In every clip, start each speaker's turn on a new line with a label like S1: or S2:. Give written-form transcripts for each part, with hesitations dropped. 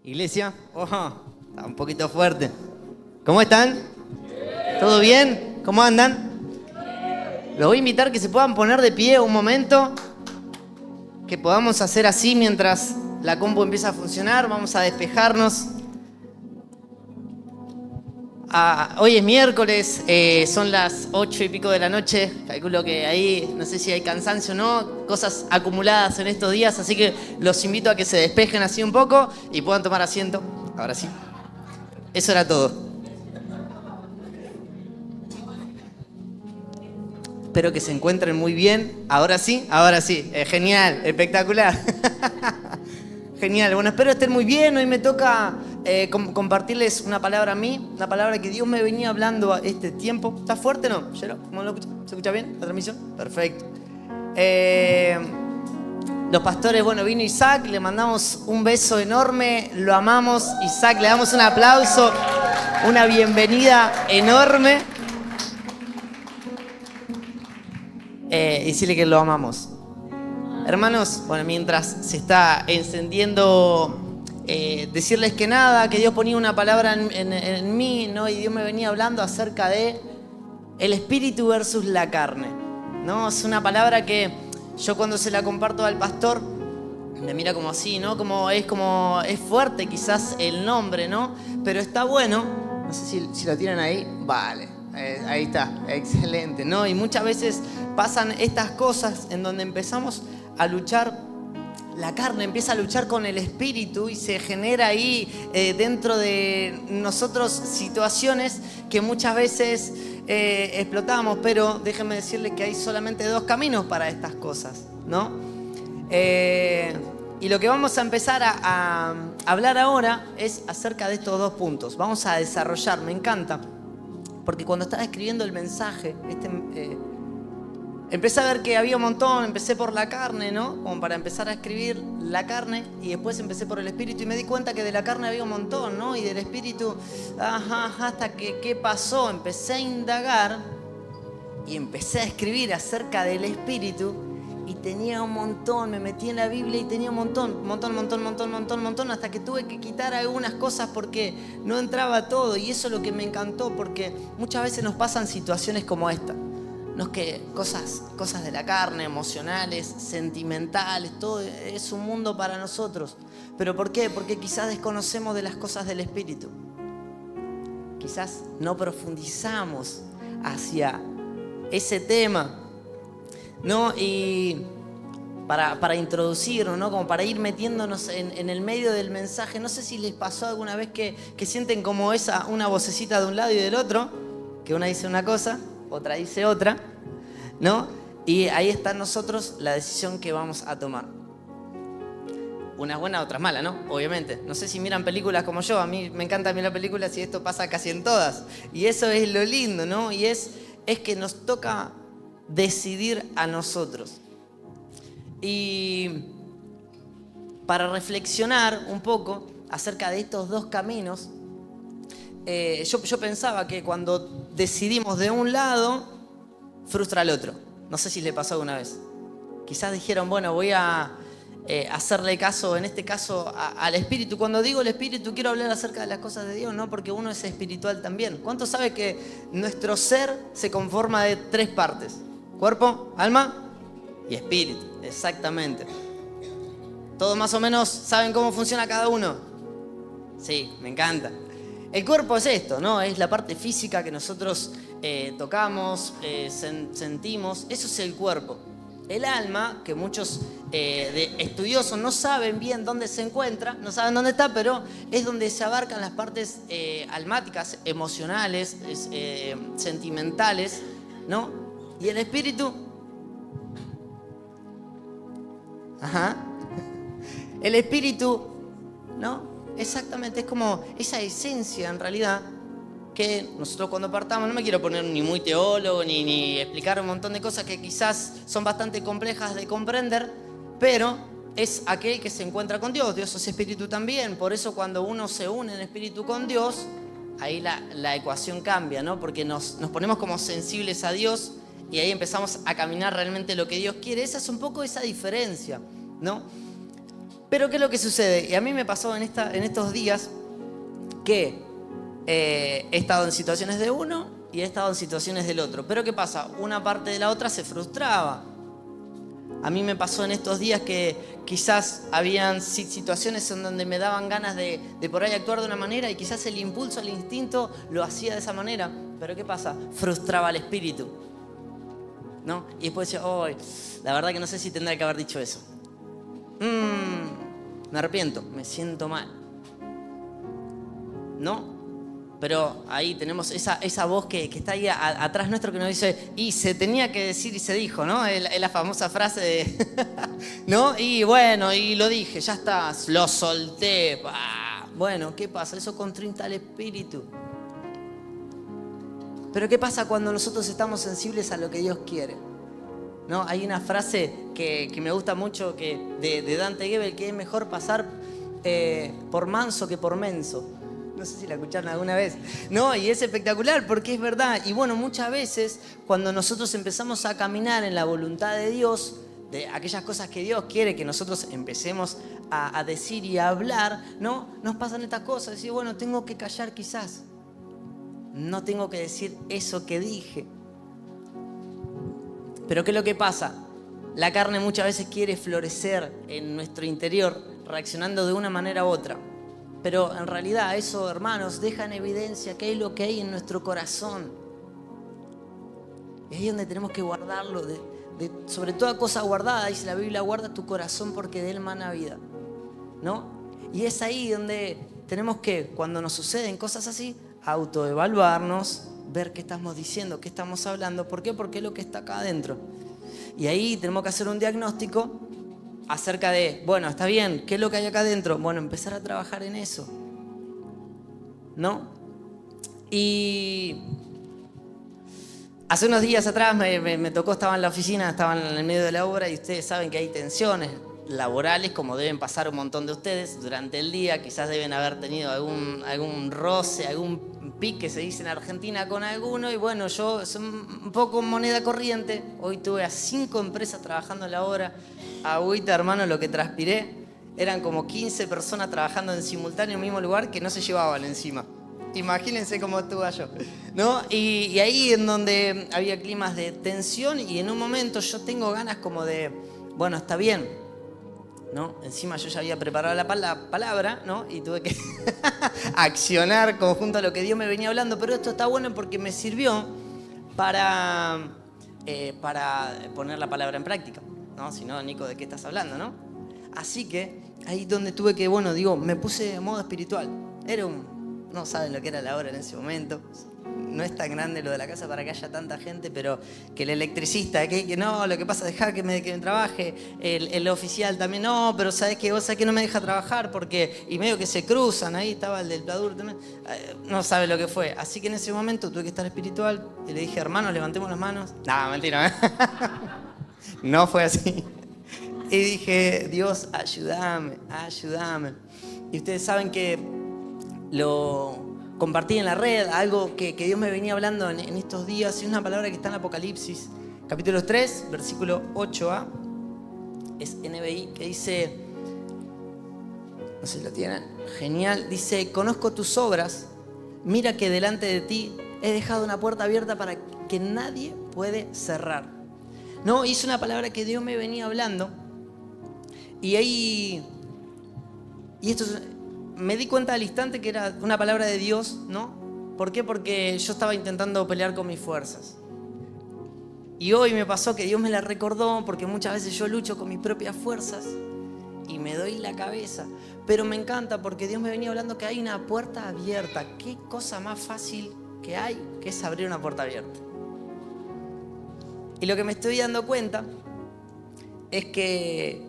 S1: Iglesia, está un poquito fuerte. ¿Cómo están? ¿Todo bien? ¿Cómo andan? Los voy a invitar que se puedan poner de pie un momento. Que podamos hacer así mientras la compu empieza a funcionar. Vamos a despejarnos. Hoy es miércoles, son las 8 y pico de la noche. Calculo que ahí, no sé si hay cansancio o no, cosas acumuladas en estos días. Así que los invito a que se despejen así un poco y puedan tomar asiento. Ahora sí. Eso era todo. Espero que se encuentren muy bien. Ahora sí. Genial, espectacular. Genial. Bueno, espero estén muy bien. Hoy me toca compartirles una palabra a mí, una palabra que Dios me venía hablando a este tiempo. ¿Está fuerte o no? ¿Cómo lo escucha? ¿Se escucha bien la transmisión? Perfecto. Los pastores, vino Isaac, le mandamos un beso enorme, lo amamos. Isaac, le damos un aplauso, una bienvenida enorme. Y decirle que lo amamos. Hermanos, mientras se está encendiendo, decirles que que Dios ponía una palabra en mí, ¿no? Y Dios me venía hablando acerca de el espíritu versus la carne, ¿no? Es una palabra que yo cuando se la comparto al pastor, me mira como así, ¿no? Como es fuerte quizás el nombre, ¿no? Pero está bueno. No sé si lo tienen ahí. Vale. Ahí está, excelente, ¿no? Y muchas veces pasan estas cosas en donde empezamos a luchar, la carne empieza a luchar con el espíritu y se genera ahí dentro de nosotros situaciones que muchas veces explotamos, pero déjenme decirles que hay solamente dos caminos para estas cosas, ¿no? Y lo que vamos a empezar a hablar ahora es acerca de estos dos puntos. Vamos a desarrollar, me encanta. Porque cuando estaba escribiendo el mensaje, empecé a ver que había un montón, empecé por la carne, ¿no? Como para empezar a escribir la carne, y después empecé por el espíritu y me di cuenta que de la carne había un montón, ¿no? Y del espíritu, hasta que, ¿qué pasó? Empecé a indagar y empecé a escribir acerca del espíritu y tenía un montón, me metí en la Biblia y tenía un montón, hasta que tuve que quitar algunas cosas porque no entraba todo. Y eso es lo que me encantó, porque muchas veces nos pasan situaciones como esta. No es que cosas de la carne, emocionales, sentimentales, todo es un mundo para nosotros. ¿Pero por qué? Porque quizás desconocemos de las cosas del espíritu. Quizás no profundizamos hacia ese tema, ¿no? Y para introducirnos, ¿no? Como para ir metiéndonos en el medio del mensaje. No sé si les pasó alguna vez que sienten como una vocecita de un lado y del otro, que una dice una cosa, otra dice otra, ¿no? Y ahí está en nosotros la decisión que vamos a tomar. Unas buenas, otras malas, ¿no? Obviamente. No sé si miran películas como yo. A mí me encanta mirar películas y esto pasa casi en todas. Y eso es lo lindo, ¿no? Y es que nos toca decidir a nosotros. Y para reflexionar un poco acerca de estos dos caminos, yo pensaba que cuando decidimos de un lado, frustra al otro. No sé si le pasó alguna vez. Quizás dijeron, voy a hacerle caso, en este caso, al espíritu. Cuando digo el espíritu, quiero hablar acerca de las cosas de Dios, ¿no? Porque uno es espiritual también. ¿Cuánto sabe que nuestro ser se conforma de tres partes? Cuerpo, alma y espíritu. Exactamente. ¿Todos más o menos saben cómo funciona cada uno? Sí, me encanta. El cuerpo es esto, ¿no? Es la parte física que nosotros tocamos, sentimos. Eso es el cuerpo. El alma, que muchos estudiosos no saben bien dónde se encuentra, no saben dónde está, pero es donde se abarcan las partes almáticas, emocionales, sentimentales, ¿no? Y el espíritu, el espíritu, ¿no? Exactamente, es como esa esencia en realidad que nosotros cuando partamos, no me quiero poner ni muy teólogo ni explicar un montón de cosas que quizás son bastante complejas de comprender, pero es aquel que se encuentra con Dios. Dios es espíritu también, por eso cuando uno se une en espíritu con Dios, ahí la ecuación cambia, ¿no? Porque nos ponemos como sensibles a Dios y ahí empezamos a caminar realmente lo que Dios quiere. Esa es un poco esa diferencia, ¿no? Pero ¿qué es lo que sucede? Y a mí me pasó en estos días que he estado en situaciones de uno y he estado en situaciones del otro. Pero ¿qué pasa? Una parte de la otra se frustraba. A mí me pasó en estos días que quizás habían situaciones en donde me daban ganas de por ahí actuar de una manera y quizás el impulso, el instinto lo hacía de esa manera. Pero ¿qué pasa? Frustraba al espíritu, ¿no? Y después decía, oh, la verdad que no sé si tendría que haber dicho eso. Me arrepiento, me siento mal, ¿no? Pero ahí tenemos esa voz que está ahí atrás nuestro que nos dice, y se tenía que decir y se dijo, ¿no? Es la famosa frase de, ¿no? Y bueno, y lo dije, ya está, lo solté. Bueno, ¿qué pasa? Eso contrinta al espíritu. Pero ¿qué pasa cuando nosotros estamos sensibles a lo que Dios quiere? ¿No? Hay una frase que me gusta mucho de Dante Gebel, que es mejor pasar por manso que por menso. No sé si la escucharon alguna vez. No, y es espectacular porque es verdad. Y bueno, muchas veces cuando nosotros empezamos a caminar en la voluntad de Dios, de aquellas cosas que Dios quiere que nosotros empecemos a decir y a hablar, ¿no? Nos pasan estas cosas. Decir, bueno, tengo que callar quizás. No tengo que decir eso que dije. Pero ¿qué es lo que pasa? La carne muchas veces quiere florecer en nuestro interior, reaccionando de una manera u otra. Pero en realidad eso, hermanos, deja en evidencia qué es lo que hay en nuestro corazón. Es ahí donde tenemos que guardarlo. Sobre toda cosa guardada, dice la Biblia, guarda tu corazón porque de él mana vida, ¿no? Y es ahí donde tenemos que, cuando nos suceden cosas así, autoevaluarnos, ver qué estamos diciendo, qué estamos hablando. ¿Por qué? Porque es lo que está acá adentro. Y ahí tenemos que hacer un diagnóstico acerca de, bueno, está bien, ¿qué es lo que hay acá adentro? Bueno, empezar a trabajar en eso, ¿no? Y hace unos días atrás me tocó, estaba en la oficina, estaba en el medio de la obra y ustedes saben que hay tensiones laborales, como deben pasar un montón de ustedes durante el día. Quizás deben haber tenido algún roce, algún pique, se dice en Argentina, con alguno. Y bueno, yo soy un poco moneda corriente. Hoy tuve a 5 empresas trabajando en la obra. Agüita, hermano, lo que transpiré. Eran como 15 personas trabajando en simultáneo en el mismo lugar que no se llevaban encima. Imagínense cómo estuve yo, ¿no? Y ahí en donde había climas de tensión y en un momento yo tengo ganas como de, bueno, está bien, ¿no? Encima yo ya había preparado la palabra, ¿no? Y tuve que accionar conjunto a lo que Dios me venía hablando. Pero esto está bueno porque me sirvió para poner la palabra en práctica, ¿no? Si no, Nico, ¿de qué estás hablando, no? Así que ahí donde tuve que, bueno, digo, me puse en modo espiritual. No saben lo que era la hora en ese momento. No es tan grande lo de la casa para que haya tanta gente, pero que el electricista, que no, lo que pasa, dejá que me trabaje, el oficial también, no, pero ¿sabés qué? Vos sabés que no me deja trabajar porque, y medio que se cruzan, ahí estaba el del Pladur también, no sabe lo que fue. Así que en ese momento tuve que estar espiritual y le dije, hermanos, levantemos las manos. No, mentira, no fue así. Y dije, Dios, ayúdame. Y ustedes saben que lo compartí en la red, algo que Dios me venía hablando en estos días. Es una palabra que está en Apocalipsis, capítulo 3, versículo 8a. Es NBI, que dice, no sé si lo tienen, genial, dice, conozco tus obras, mira que delante de ti he dejado una puerta abierta para que nadie puede cerrar. No, y es una palabra que Dios me venía hablando. Y ahí, y esto me di cuenta al instante que era una palabra de Dios, ¿no? ¿Por qué? Porque yo estaba intentando pelear con mis fuerzas. Y hoy me pasó que Dios me la recordó, porque muchas veces yo lucho con mis propias fuerzas y me doy la cabeza. Pero me encanta porque Dios me venía hablando que hay una puerta abierta. ¿Qué cosa más fácil que hay que es abrir una puerta abierta? Y lo que me estoy dando cuenta es que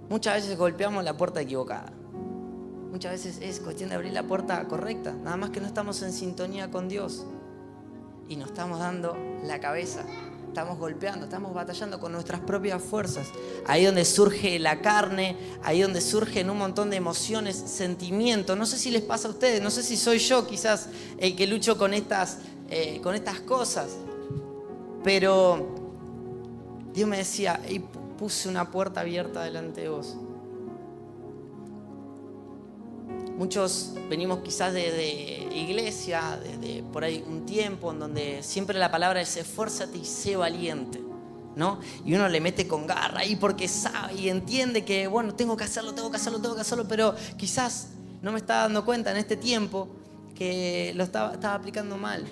S1: muchas veces golpeamos la puerta equivocada. Muchas veces es cuestión de abrir la puerta correcta. Nada más que no estamos en sintonía con Dios. Y nos estamos dando la cabeza. Estamos golpeando, estamos batallando con nuestras propias fuerzas. Ahí donde surge la carne, ahí donde surgen un montón de emociones, sentimientos. No sé si les pasa a ustedes, no sé si soy yo quizás el que lucho con estas cosas. Pero Dios me decía, hey, puse una puerta abierta delante de vos. Muchos venimos quizás de iglesia, de por ahí un tiempo en donde siempre la palabra es esfuérzate y sé valiente, ¿no? Y uno le mete con garra ahí porque sabe y entiende que, bueno, tengo que hacerlo, pero quizás no me estaba dando cuenta en este tiempo que lo estaba aplicando mal.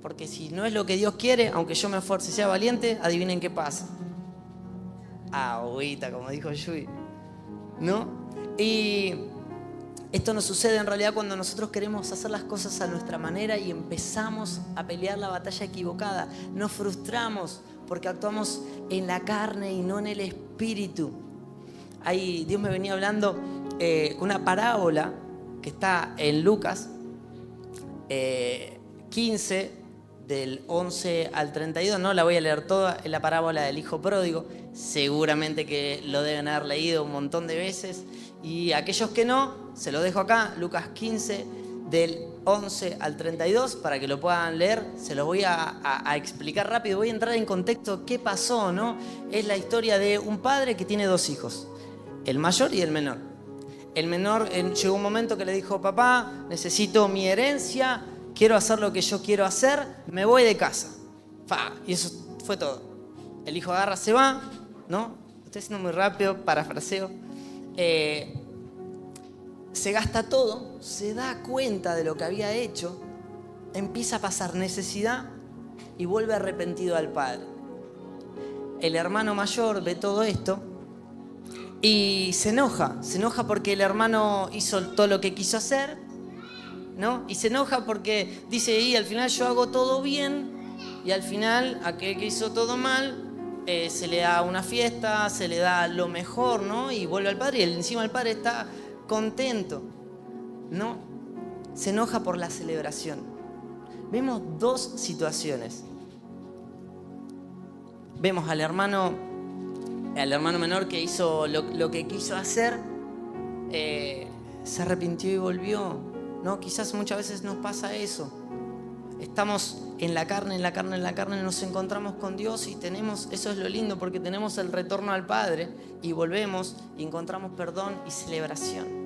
S1: Porque si no es lo que Dios quiere, aunque yo me esfuerce y sea valiente, adivinen qué pasa. Agüita, como dijo Yui, ¿no? Y esto nos sucede en realidad cuando nosotros queremos hacer las cosas a nuestra manera y empezamos a pelear la batalla equivocada. Nos frustramos porque actuamos en la carne y no en el espíritu. Ahí Dios me venía hablando una parábola que está en Lucas 15, del 11 al 32. No la voy a leer toda, es la parábola del hijo pródigo. Seguramente que lo deben haber leído un montón de veces. Y aquellos que no, se lo dejo acá, Lucas 15, del 11 al 32, para que lo puedan leer. Se los voy a explicar rápido. Voy a entrar en contexto qué pasó, ¿no? Es la historia de un padre que tiene dos hijos, el mayor y el menor. El menor llegó un momento que le dijo: papá, necesito mi herencia, quiero hacer lo que yo quiero hacer, me voy de casa. Y eso fue todo. El hijo agarra, se va, ¿no? Estoy haciendo muy rápido, parafraseo. Se gasta todo, se da cuenta de lo que había hecho, empieza a pasar necesidad y vuelve arrepentido al padre. El hermano mayor ve todo esto y se enoja porque el hermano hizo todo lo que quiso hacer, ¿no? Y se enoja porque dice: y al final yo hago todo bien, y al final aquel que hizo todo mal se le da una fiesta, se le da lo mejor, ¿no? Y vuelve al padre y encima el padre está contento, ¿no? Se enoja por la celebración. Vemos dos situaciones. Vemos al hermano menor que hizo lo que quiso hacer, se arrepintió y volvió, ¿no? Quizás muchas veces nos pasa eso. Estamos en la carne, nos encontramos con Dios y eso es lo lindo, porque tenemos el retorno al Padre y volvemos y encontramos perdón y celebración.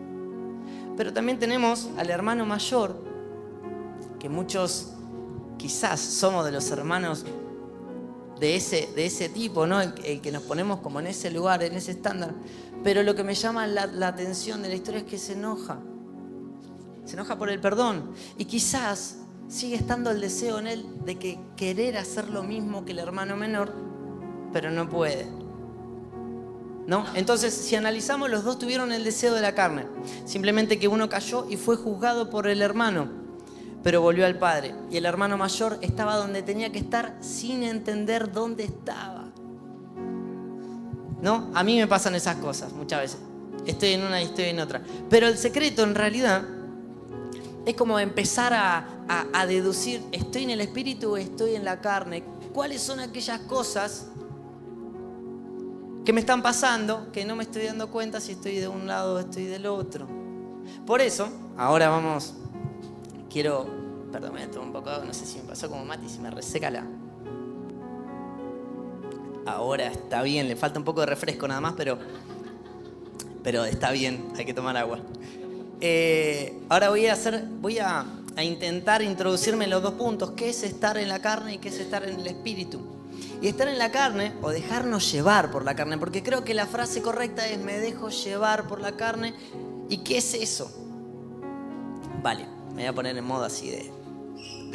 S1: Pero también tenemos al hermano mayor, que muchos quizás somos de los hermanos de ese tipo, ¿no? El que nos ponemos como en ese lugar, en ese estándar. Pero lo que me llama la atención de la historia es que se enoja por el perdón. Y quizás sigue estando el deseo en él de querer hacer lo mismo que el hermano menor, pero no puede, ¿no? Entonces, si analizamos, los dos tuvieron el deseo de la carne. Simplemente que uno cayó y fue juzgado por el hermano, pero volvió al padre. Y el hermano mayor estaba donde tenía que estar sin entender dónde estaba, ¿no? A mí me pasan esas cosas muchas veces. Estoy en una y estoy en otra. Pero el secreto, en realidad, es como empezar a deducir: ¿estoy en el espíritu o estoy en la carne? ¿Cuáles son aquellas cosas que me están pasando que no me estoy dando cuenta si estoy de un lado o estoy del otro? Por eso, ahora perdón, me tomo un poco de agua, no sé si me pasó como Mati, si me reseca Ahora está bien, le falta un poco de refresco nada más, pero está bien, hay que tomar agua. Ahora voy a intentar introducirme en los dos puntos: qué es estar en la carne y qué es estar en el espíritu. Y estar en la carne, o dejarnos llevar por la carne, porque creo que la frase correcta es: me dejo llevar por la carne. ¿Y qué es eso? Vale, me voy a poner en modo así de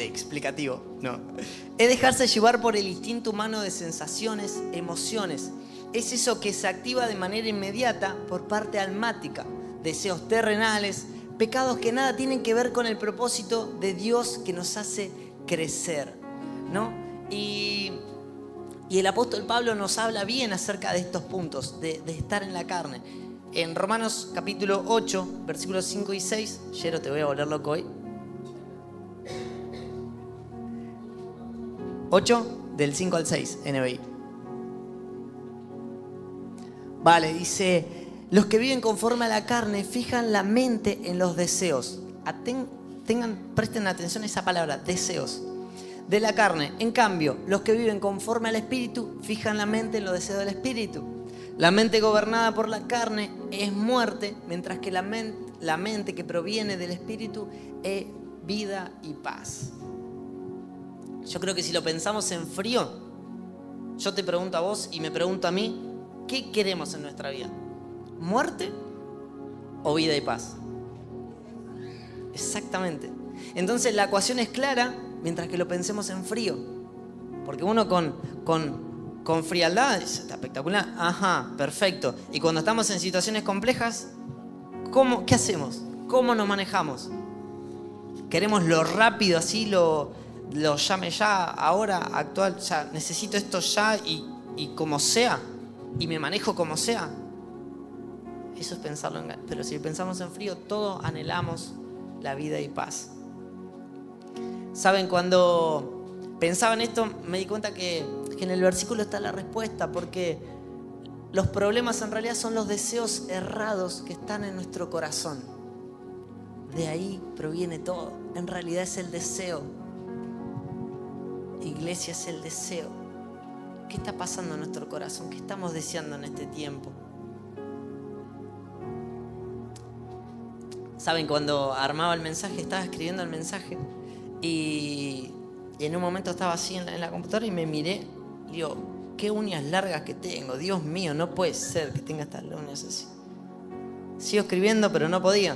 S1: explicativo. No. Es dejarse llevar por el instinto humano de sensaciones, emociones. Es eso que se activa de manera inmediata por parte almática. Deseos terrenales, pecados que nada tienen que ver con el propósito de Dios que nos hace crecer, ¿no? Y el apóstol Pablo nos habla bien acerca de estos puntos, de estar en la carne. En Romanos capítulo 8, versículos 5 y 6, Yero, te voy a volver loco hoy. 8, del 5 al 6, NBI. Vale, dice: los que viven conforme a la carne fijan la mente en los deseos. Presten atención a esa palabra, deseos. De la carne. En cambio, los que viven conforme al espíritu fijan la mente en los deseos del espíritu. La mente gobernada por la carne es muerte, mientras que la mente que proviene del Espíritu es vida y paz. Yo creo que si lo pensamos en frío, yo te pregunto a vos y me pregunto a mí, ¿qué queremos en nuestra vida? ¿Muerte o vida y paz? Exactamente. Entonces la ecuación es clara mientras que lo pensemos en frío. Porque uno con frialdad es espectacular. Ajá, perfecto. Y cuando estamos en situaciones complejas, ¿qué hacemos? ¿Cómo nos manejamos? Queremos lo rápido, así lo llame ya, ahora, actual, ya. Necesito esto ya y como sea. Y me manejo como sea. Eso es pensarlo en... Pero si pensamos en frío, todos anhelamos la vida y paz. ¿Saben? Cuando pensaba en esto, me di cuenta que en el versículo está la respuesta, porque los problemas en realidad son los deseos errados que están en nuestro corazón. De ahí proviene todo. En realidad es el deseo. Iglesia, es el deseo. ¿Qué está pasando en nuestro corazón? ¿Qué estamos deseando en este tiempo? ¿Saben? Cuando armaba el mensaje, estaba escribiendo el mensaje y en un momento estaba así en la computadora y me miré y digo, qué uñas largas que tengo, Dios mío, no puede ser que tenga estas uñas así. Sigo escribiendo, pero no podía.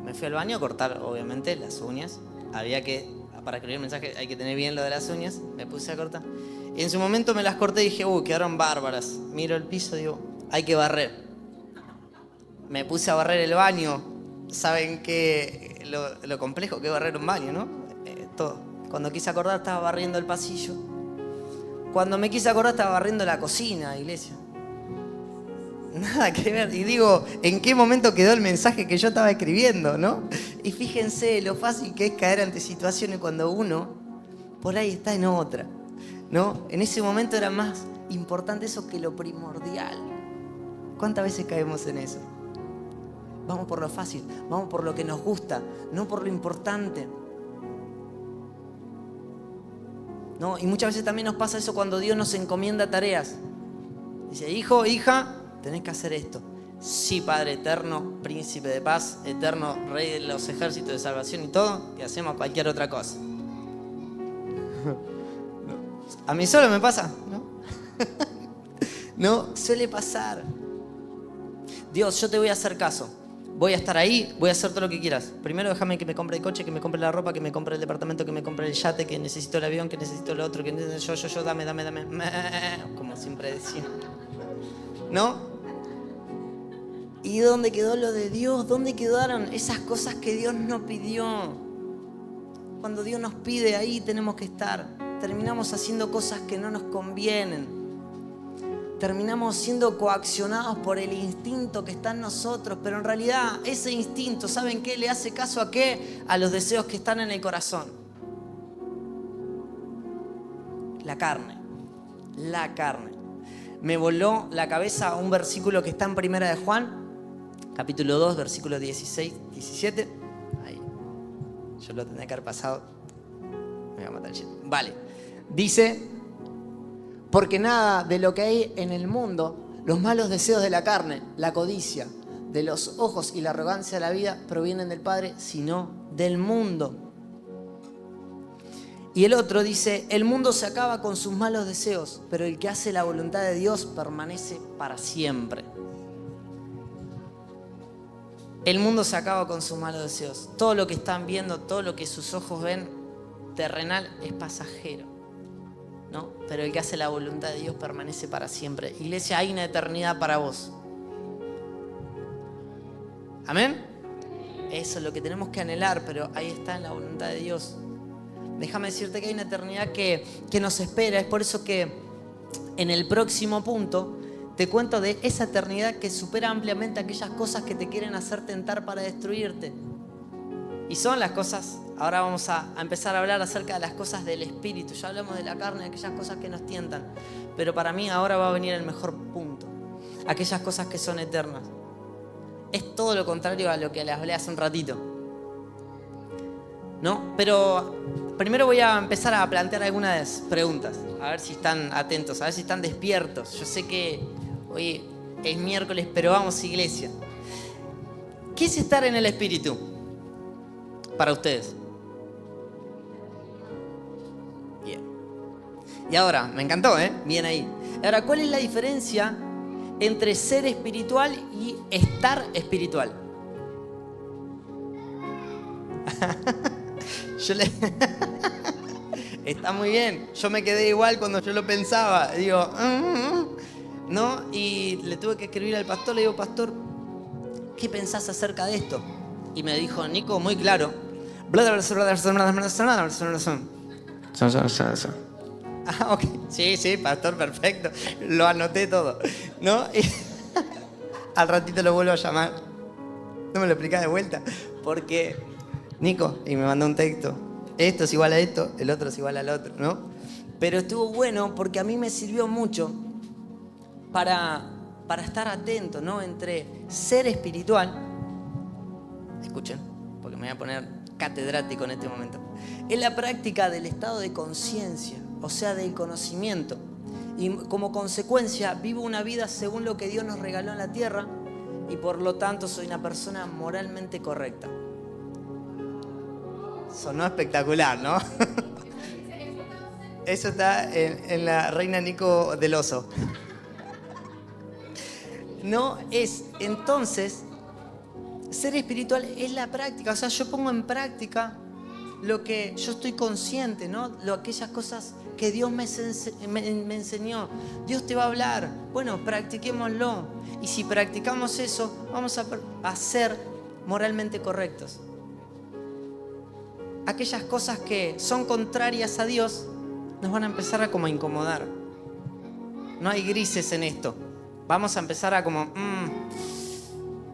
S1: Me fui al baño a cortar, obviamente, las uñas. Para escribir el mensaje hay que tener bien lo de las uñas. Me puse a cortar. Y en su momento me las corté y dije, quedaron bárbaras. Miro el piso y digo, hay que barrer. Me puse a barrer el baño. Saben que lo complejo que es barrer un baño, ¿no? Todo. Cuando quise acordar estaba barriendo el pasillo. Cuando me quise acordar estaba barriendo la cocina, iglesia. Nada que ver. Y digo, ¿en qué momento quedó el mensaje que yo estaba escribiendo, no? Y fíjense lo fácil que es caer ante situaciones cuando uno por ahí está en otra, ¿no? En ese momento era más importante eso que lo primordial. ¿Cuántas veces caemos en eso? Vamos por lo fácil, vamos por lo que nos gusta, no por lo importante. ¿No? Y muchas veces también nos pasa eso cuando Dios nos encomienda tareas. Dice, hijo, hija, tenés que hacer esto. Sí, Padre eterno, príncipe de paz, eterno rey de los ejércitos de salvación y todo, y hacemos cualquier otra cosa. A mí solo me pasa, ¿no? No, suele pasar. Dios, yo te voy a hacer caso. Voy a estar ahí, voy a hacer todo lo que quieras. Primero déjame que me compre el coche, que me compre la ropa, que me compre el departamento, que me compre el yate, que necesito el avión, que necesito lo otro, que yo, dame. Como siempre decía. ¿No? ¿Y dónde quedó lo de Dios? ¿Dónde quedaron esas cosas que Dios nos pidió? Cuando Dios nos pide, ahí tenemos que estar. Terminamos haciendo cosas que no nos convienen. Terminamos siendo coaccionados por el instinto que está en nosotros, pero en realidad ese instinto, ¿saben qué? ¿Le hace caso a qué? A los deseos que están en el corazón. La carne. Me voló la cabeza un versículo que está en Primera de Juan, capítulo 2, versículos 16, 17. Ahí. Yo lo tendría que haber pasado. Me va a matar el chiste. Vale. Dice... Porque nada de lo que hay en el mundo, los malos deseos de la carne, la codicia, de los ojos y la arrogancia de la vida provienen del Padre, sino del mundo. Y el otro dice, el mundo se acaba con sus malos deseos, pero el que hace la voluntad de Dios permanece para siempre. El mundo se acaba con sus malos deseos. Todo lo que están viendo, todo lo que sus ojos ven terrenal es pasajero. ¿No? Pero el que hace la voluntad de Dios permanece para siempre. Iglesia, hay una eternidad para vos. ¿Amén? Eso es lo que tenemos que anhelar, pero ahí está en la voluntad de Dios. Déjame decirte que hay una eternidad que nos espera. Es por eso que en el próximo punto te cuento de esa eternidad que supera ampliamente aquellas cosas que te quieren hacer tentar para destruirte. Y son las cosas, ahora vamos a empezar a hablar acerca de las cosas del espíritu. Ya hablamos de la carne, de aquellas cosas que nos tientan. Pero para mí ahora va a venir el mejor punto. Aquellas cosas que son eternas. Es todo lo contrario a lo que les hablé hace un ratito. ¿No? Pero primero voy a empezar a plantear algunas preguntas. A ver si están atentos, a ver si están despiertos. Yo sé que, oye, Es miércoles, pero vamos, iglesia. ¿Qué es estar en el Espíritu para ustedes? Bien. Y ahora, me encantó, Bien ahí. Ahora, ¿cuál es la diferencia entre ser espiritual y estar espiritual? Está muy bien. Yo me quedé igual cuando yo lo pensaba. Digo, ¿no? Y le tuve que escribir al pastor. Le digo, pastor, ¿qué pensás acerca de esto? Y me dijo, Nico, muy claro. Ah, ok. Sí, pastor, perfecto. Lo anoté todo, ¿no? Y al ratito lo vuelvo a llamar. No me lo explicás de vuelta. Porque, Nico, y me mandó un texto. Esto es igual a esto, el otro es igual al otro, ¿no? Pero estuvo bueno porque a mí me sirvió mucho para estar atento, ¿no? Entre ser espiritual, escuchen, porque me voy a poner catedrático en este momento, es la práctica del estado de conciencia, o sea, del conocimiento. Y como consecuencia vivo una vida según lo que Dios nos regaló en la tierra y por lo tanto soy una persona moralmente correcta. Sonó espectacular, ¿no? Eso está en la Reina Nico del Oso. No es, entonces, ser espiritual es la práctica. O sea, yo pongo en práctica lo que yo estoy consciente, ¿no? Aquellas cosas que Dios me enseñó. Dios te va a hablar. Bueno, practiquémoslo. Y si practicamos eso, vamos a ser moralmente correctos. Aquellas cosas que son contrarias a Dios nos van a empezar a como incomodar. No hay grises en esto. Vamos a empezar a como,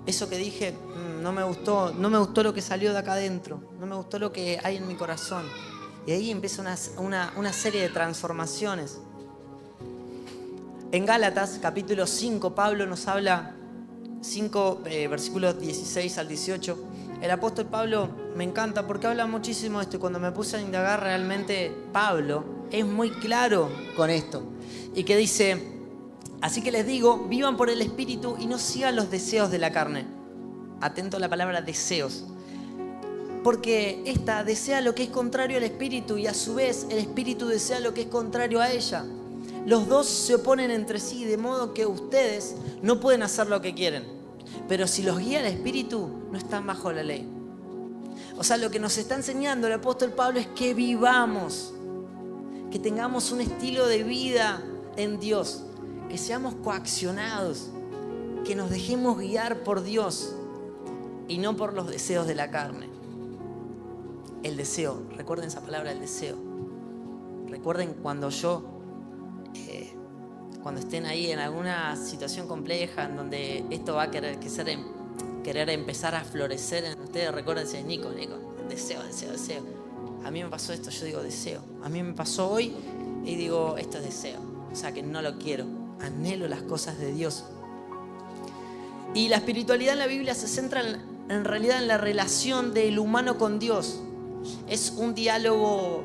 S1: eso que dije, no me gustó lo que salió de acá adentro, no me gustó lo que hay en mi corazón. Y ahí empieza una serie de transformaciones. En Gálatas, capítulo 5, Pablo nos habla, 5 versículos 16 al 18. El apóstol Pablo me encanta porque habla muchísimo de esto. Y cuando me puse a indagar realmente, Pablo es muy claro con esto. Y que dice, así que les digo, vivan por el Espíritu y no sigan los deseos de la carne. Atento a la palabra deseos. Porque esta desea lo que es contrario al Espíritu y a su vez el Espíritu desea lo que es contrario a ella. Los dos se oponen entre sí, de modo que ustedes no pueden hacer lo que quieren. Pero si los guía el Espíritu, no están bajo la ley. O sea, lo que nos está enseñando el apóstol Pablo es que vivamos, que tengamos un estilo de vida en Dios, que seamos coaccionados, que nos dejemos guiar por Dios y no por los deseos de la carne. El deseo, recuerden esa palabra, el deseo. Recuerden cuando estén ahí en alguna situación compleja en donde esto va a querer empezar a florecer en ustedes, recuérdense, Nico, deseo. A mí me pasó esto, yo digo deseo. A mí me pasó hoy y digo, esto es deseo. O sea que no lo quiero, anhelo las cosas de Dios. Y la espiritualidad en la Biblia se centra en realidad en la relación del humano con Dios. Es un diálogo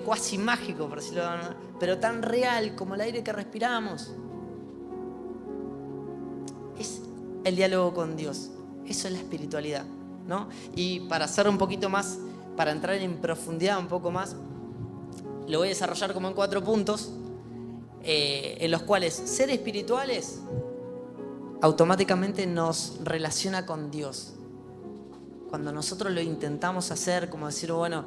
S1: cuasi mágico, por decirlo de alguna manera, pero tan real como el aire que respiramos. Es el diálogo con Dios. Eso es la espiritualidad, ¿no? Y para hacer un poquito más, para entrar en profundidad un poco más, lo voy a desarrollar como en 4 puntos, en los cuales ser espirituales automáticamente nos relaciona con Dios. Cuando nosotros lo intentamos hacer, como decir, bueno,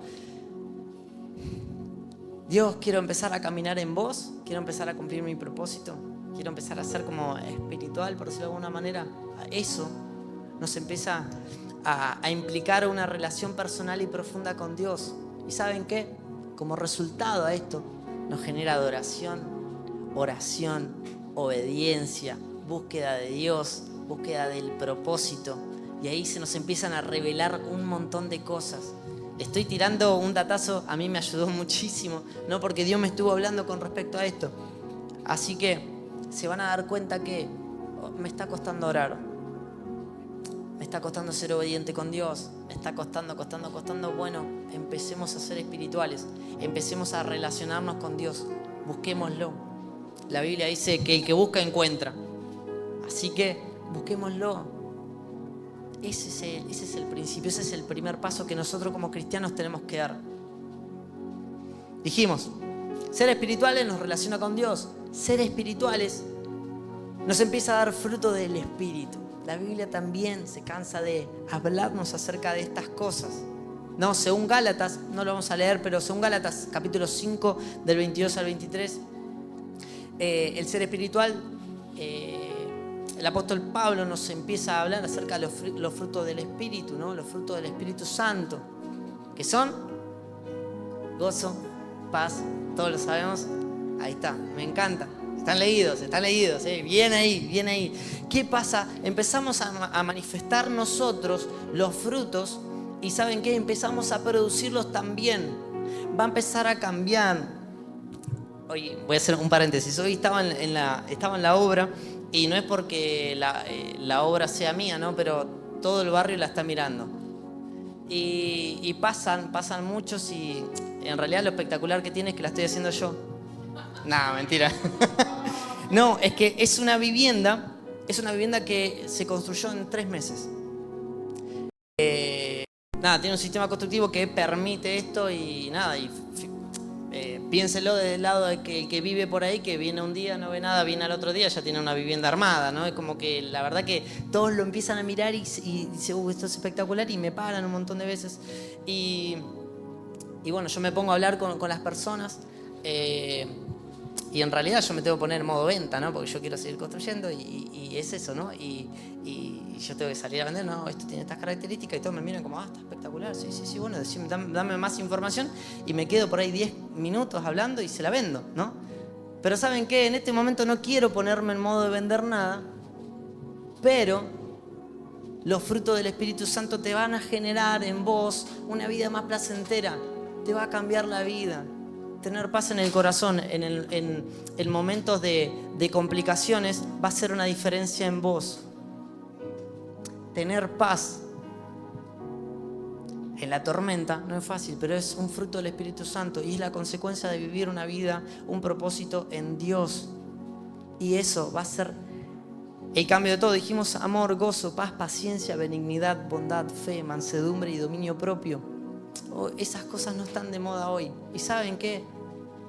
S1: Dios, quiero empezar a caminar en vos, quiero empezar a cumplir mi propósito, quiero empezar a ser como espiritual, por decirlo de alguna manera. Eso nos empieza a implicar una relación personal y profunda con Dios. ¿Y saben qué? Como resultado a esto, nos genera adoración, oración, obediencia, búsqueda de Dios, búsqueda del propósito. Y ahí se nos empiezan a revelar un montón de cosas. Le estoy tirando un datazo, a mí me ayudó muchísimo, ¿no? Porque Dios me estuvo hablando con respecto a esto. Así que se van a dar cuenta que me está costando orar. Me está costando ser obediente con Dios. Me está costando. Bueno, empecemos a ser espirituales. Empecemos a relacionarnos con Dios. Busquémoslo. La Biblia dice que el que busca encuentra. Así que busquémoslo. Ese es el principio, ese es el primer paso que nosotros como cristianos tenemos que dar. Dijimos, ser espirituales nos relaciona con Dios. Ser espirituales nos empieza a dar fruto del Espíritu. La Biblia también se cansa de hablarnos acerca de estas cosas. No, según Gálatas, no lo vamos a leer, pero según Gálatas, capítulo 5, del 22 al 23, el ser espiritual, el apóstol Pablo nos empieza a hablar acerca de los frutos del Espíritu, ¿no? Los frutos del Espíritu Santo, que son gozo, paz, todos lo sabemos. Ahí está, me encanta. Están leídos, bien ahí, bien ahí. ¿Qué pasa? Empezamos a manifestar nosotros los frutos y ¿saben qué? Empezamos a producirlos también. Va a empezar a cambiar. Oye, voy a hacer un paréntesis. Hoy estaba en la obra y no es porque la obra sea mía, ¿no? Pero todo el barrio la está mirando. Y pasan muchos y en realidad lo espectacular que tiene es que la estoy haciendo yo. No, mentira. No, es que es una vivienda que se construyó en 3 meses. Tiene un sistema constructivo que permite esto y nada, piénselo desde el lado de que el que vive por ahí, que viene un día, no ve nada, viene al otro día, ya tiene una vivienda armada, ¿no? Es como que la verdad que todos lo empiezan a mirar y dicen, esto es espectacular, y me paran un montón de veces. Y bueno, yo me pongo a hablar con las personas, y en realidad yo me tengo que poner en modo venta, ¿no? Porque yo quiero seguir construyendo y es eso, ¿no? Y yo tengo que salir a vender, no, esto tiene estas características, y todos me miran como, está espectacular, sí, bueno, decime, dame más información, y me quedo por ahí 10 minutos hablando y se la vendo, ¿no? Pero ¿saben qué? En este momento no quiero ponerme en modo de vender nada, pero los frutos del Espíritu Santo te van a generar en vos una vida más placentera, te va a cambiar la vida. Tener paz en el corazón en momentos de complicaciones va a hacer una diferencia en vos. Tener paz en la tormenta no es fácil, pero es un fruto del Espíritu Santo y es la consecuencia de vivir una vida, un propósito en Dios. Y eso va a ser el cambio de todo. Dijimos amor, gozo, paz, paciencia, benignidad, bondad, fe, mansedumbre y dominio propio. Esas cosas no están de moda hoy. ¿Y saben qué?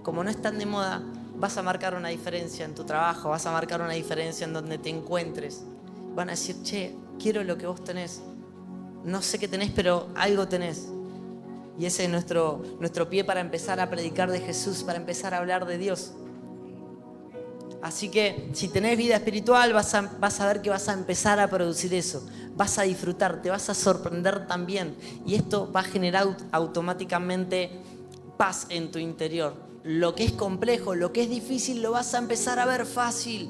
S1: Como no están de moda, vas a marcar una diferencia en tu trabajo, vas a marcar una diferencia en donde te encuentres. Van a decir, che, quiero lo que vos tenés. No sé qué tenés, pero algo tenés. Y ese es nuestro pie para empezar a predicar de Jesús, para empezar a hablar de Dios. Así que si tenés vida espiritual, vas a ver que vas a empezar a producir eso. Vas a disfrutar, te vas a sorprender también. Y esto va a generar automáticamente paz en tu interior. Lo que es complejo, lo que es difícil, lo vas a empezar a ver fácil.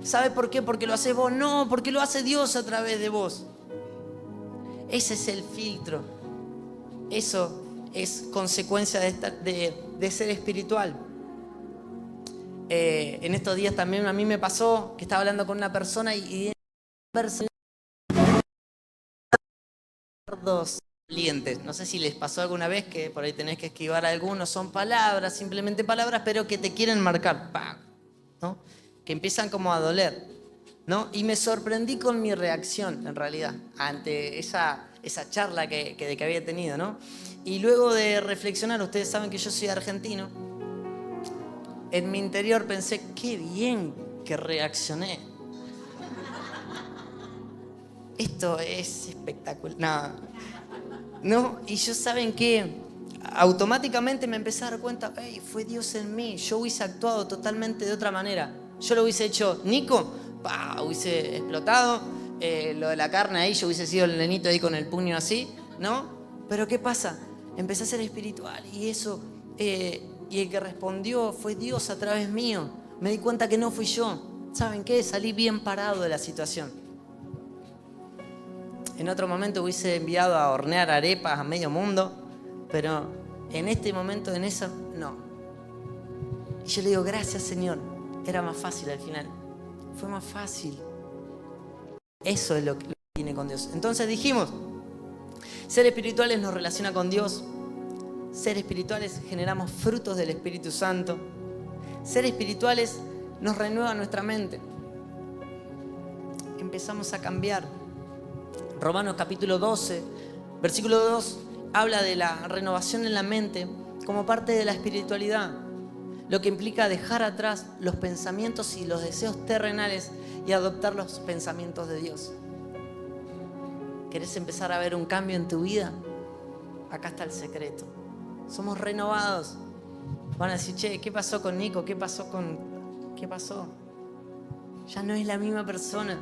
S1: ¿Sabe por qué? ¿Porque lo haces vos? No, porque lo hace Dios a través de vos. Ese es el filtro. Eso es consecuencia de ser espiritual. En estos días también a mí me pasó que estaba hablando con una persona y dos clientes. No sé si les pasó alguna vez que por ahí tenés que esquivar algunos. Son palabras, simplemente palabras, pero que te quieren marcar, ¡pam!, ¿no? Que empiezan como a doler, ¿no? Y me sorprendí con mi reacción, en realidad, ante esa charla que había tenido, ¿no? Y luego de reflexionar, ustedes saben que yo soy argentino, en mi interior pensé, qué bien que reaccioné. Esto es espectacular. No, y yo, ¿saben qué? Automáticamente me empecé a dar cuenta, fue Dios en mí. Yo hubiese actuado totalmente de otra manera. Yo lo hubiese hecho, Nico, hubiese explotado. Lo de la carne ahí, yo hubiese sido el nenito ahí con el puño así, ¿no? Pero ¿qué pasa? Empecé a ser espiritual y eso, y el que respondió fue Dios a través mío. Me di cuenta que no fui yo. ¿Saben qué? Salí bien parado de la situación. En otro momento hubiese enviado a hornear arepas a medio mundo, pero en este momento, en eso, no. Y yo le digo, gracias, Señor. Era más fácil al final. Fue más fácil. Eso es lo que tiene con Dios. Entonces dijimos, ser espirituales nos relaciona con Dios. Ser espirituales generamos frutos del Espíritu Santo. Ser espirituales nos renueva nuestra mente. empezamos a cambiar. Romanos capítulo 12, versículo 2, habla de la renovación en la mente como parte de la espiritualidad, lo que implica dejar atrás los pensamientos y los deseos terrenales y adoptar los pensamientos de Dios. ¿Querés empezar a ver un cambio en tu vida? Acá está el secreto. Somos renovados. Van a decir, che, ¿qué pasó con Nico? ¿Qué pasó? Ya no es la misma persona.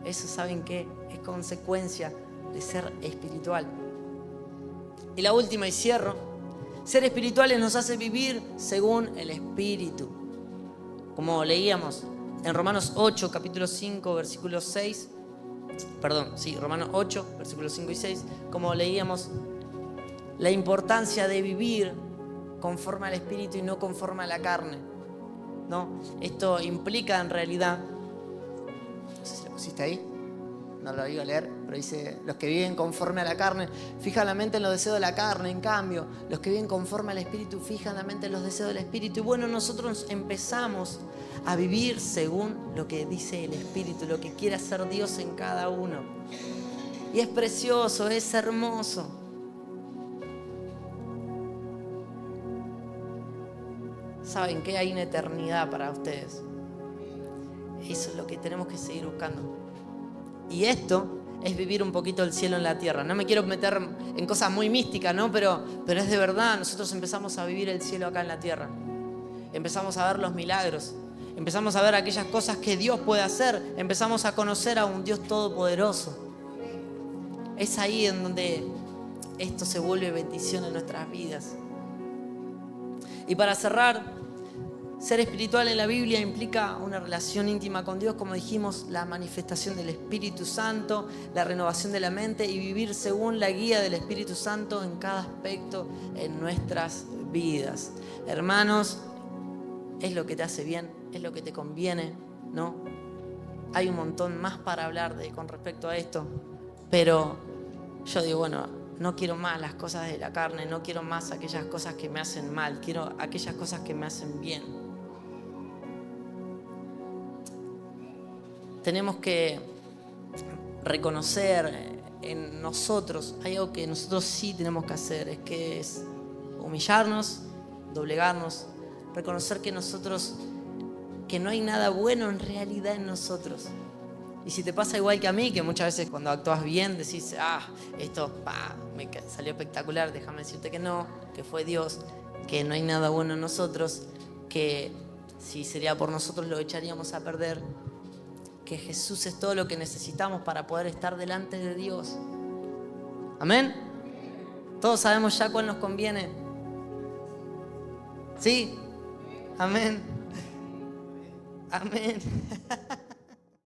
S1: Eso, ¿saben qué? Es consecuencia de ser espiritual. Y la última, y cierro. Ser espirituales nos hace vivir según el Espíritu. Como leíamos en Romanos 8, capítulo 5, versículo 6. Romanos 8, versículos 5 y 6. Como leíamos, la importancia de vivir conforme al Espíritu y no conforme a la carne, ¿no? Esto implica en realidad, no sé si lo pusiste ahí, no lo iba a leer, pero dice, los que viven conforme a la carne fijan la mente en los deseos de la carne. En cambio, los que viven conforme al Espíritu fijan la mente en los deseos del Espíritu. Y bueno, nosotros empezamos a vivir según lo que dice el Espíritu, lo que quiere hacer Dios en cada uno. Y es precioso, es hermoso. ¿Saben qué? Hay una eternidad para ustedes. Eso es lo que tenemos que seguir buscando. Y esto es vivir un poquito el cielo en la tierra. No me quiero meter en cosas muy místicas, ¿no? Pero es de verdad. Nosotros empezamos a vivir el cielo acá en la tierra. Empezamos a ver los milagros. Empezamos a ver aquellas cosas que Dios puede hacer. Empezamos a conocer a un Dios todopoderoso. Es ahí en donde esto se vuelve bendición en nuestras vidas. Y para cerrar, ser espiritual en la Biblia implica una relación íntima con Dios, como dijimos, la manifestación del Espíritu Santo, la renovación de la mente y vivir según la guía del Espíritu Santo en cada aspecto en nuestras vidas. Hermanos, es lo que te hace bien, es lo que te conviene, ¿no? Hay un montón más para hablar con respecto a esto, pero yo digo, bueno, no quiero más las cosas de la carne, no quiero más aquellas cosas que me hacen mal, quiero aquellas cosas que me hacen bien. Tenemos que reconocer en nosotros, hay algo que nosotros sí tenemos que hacer, es humillarnos, doblegarnos, reconocer que no hay nada bueno en realidad en nosotros. Y si te pasa igual que a mí, que muchas veces cuando actúas bien decís, esto me salió espectacular, déjame decirte que no, que fue Dios, que no hay nada bueno en nosotros, que si sería por nosotros lo echaríamos a perder, que Jesús es todo lo que necesitamos para poder estar delante de Dios. ¿Amén? Todos sabemos ya cuál nos conviene. ¿Sí? Amén. Amén.